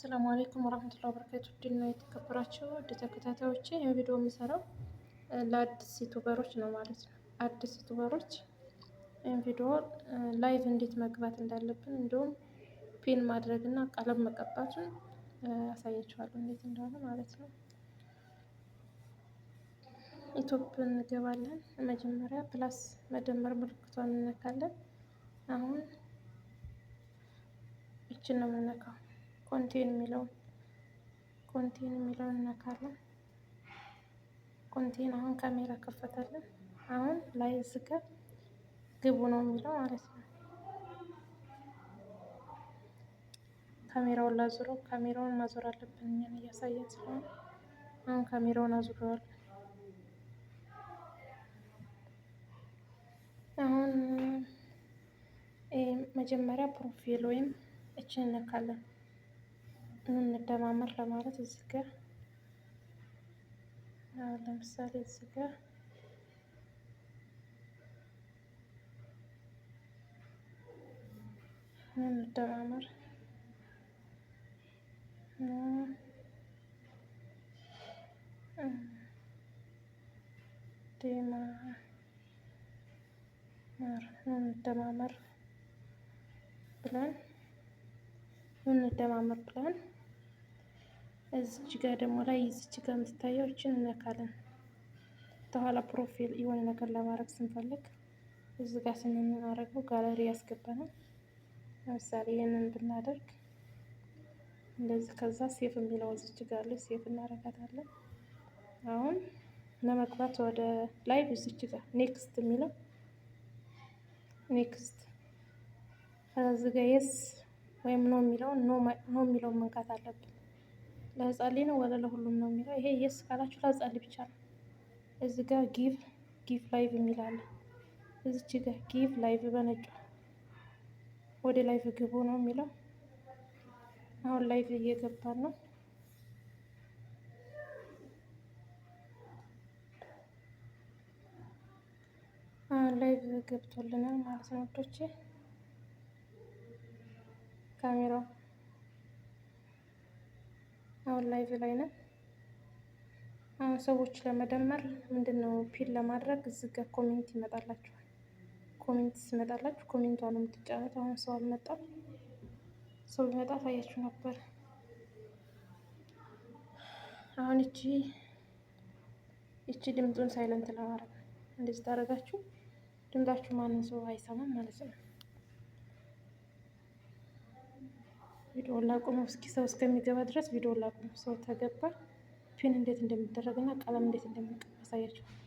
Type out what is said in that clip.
ሰላም አለይኩም ወራህመቱላሂ ወበረካቱ። ድና የተከበራችሁ ውድ ተከታታዮቼ ይህ ቪዲዮ የሚሰራው ለአዲስ ዩቱበሮች ነው ማለት ነው። አዲስ ዩቱበሮች ይህን ቪዲዮ ላይቭ እንዴት መግባት እንዳለብን እንዲሁም ፒን ማድረግ እና ቀለም መቀባቱን አሳያችኋለሁ እንዴት እንደሆነ ማለት ነው። ዩቱብ እንገባለን። መጀመሪያ ፕላስ መደመር ምልክቷን እንነካለን። አሁን ይችን ነው የምንነካው። ኮንቴን የሚለውን እነካለን። ኮንቴን አሁን ካሜራ ከፈተልን። አሁን ላይ ዝጋ ግቡ ነው የሚለው ማለት ነው። ካሜራውን ላዙረው። ካሜራውን ማዞር አለብን እኛን እያሳየን ስለሆነ አሁን ካሜራውን አዙረዋል። አሁን መጀመሪያ ፕሮፋይል ወይም እችን እነካለን። እንደማመር ለማለት እዚህ ጋር ለምሳሌ እዚህ ጋር እንደማመር እንደማመር ብለን እዚች ጋር ደግሞ ላይ እዚች ጋር የምትታየው እችን እነካለን። ከኋላ ፕሮፋይል የሆነ ነገር ለማድረግ ስንፈልግ እዚህ ጋር ስንናረገው ጋለሪ ያስገባናል። ለምሳሌ ይህንን ብናደርግ እንደዚህ ከዛ ሴፍ የሚለው እዚች ጋር ላይ ሴፍ እናደርጋታለን። አሁን ለመግባት ወደ ላይቭ እዚች ጋር ኔክስት የሚለው ኔክስት ከዚህ ጋር የስ ወይም ኖ የሚለውን መንካት አለብን። ለህፃን ልጅ ነው ወለ ለሁሉም ነው የሚለው። ይሄ የስ ካላችሁ ለህፃን ልጅ ብቻ ነው። እዚህ ጋር ጊቭ ላይቭ የሚል አለ። እዚች ጋር ጊቭ ላይቭ በነጩ ወደ ላይቭ ግቡ ነው የሚለው። አሁን ላይቭ እየገባን ነው። አሁን ላይቭ ገብቶልናል ማለት ነው ወዶቼ። ካሜራው አሁን ላይቭ ላይ ነን። አሁን ሰዎች ለመደመር ምንድነው ፒን ለማድረግ እዚህ ጋር ኮሜንት ይመጣላችኋል። ኮሜንት ሲመጣላችሁ ኮሜንቷን ነው የምትጫኑት። አሁን ሰው አልመጣም። ሰው ቢመጣ ታያችሁ ነበር። አሁን እቺ ድምፁን ሳይለንት ለማድረግ እንደዚህ ታደርጋችሁ ድምጻችሁ ማንም ሰው አይሰማም ማለት ነው። ቪዲዮ ላቁመው እስኪ ሰው እስከሚገባ ድረስ ቪዲዮ ላቁመው። ሰው ተገባ ፒን እንዴት እንደሚደረግና ቀለም እንዴት እንደሚቀባ አሳያችኋለሁ።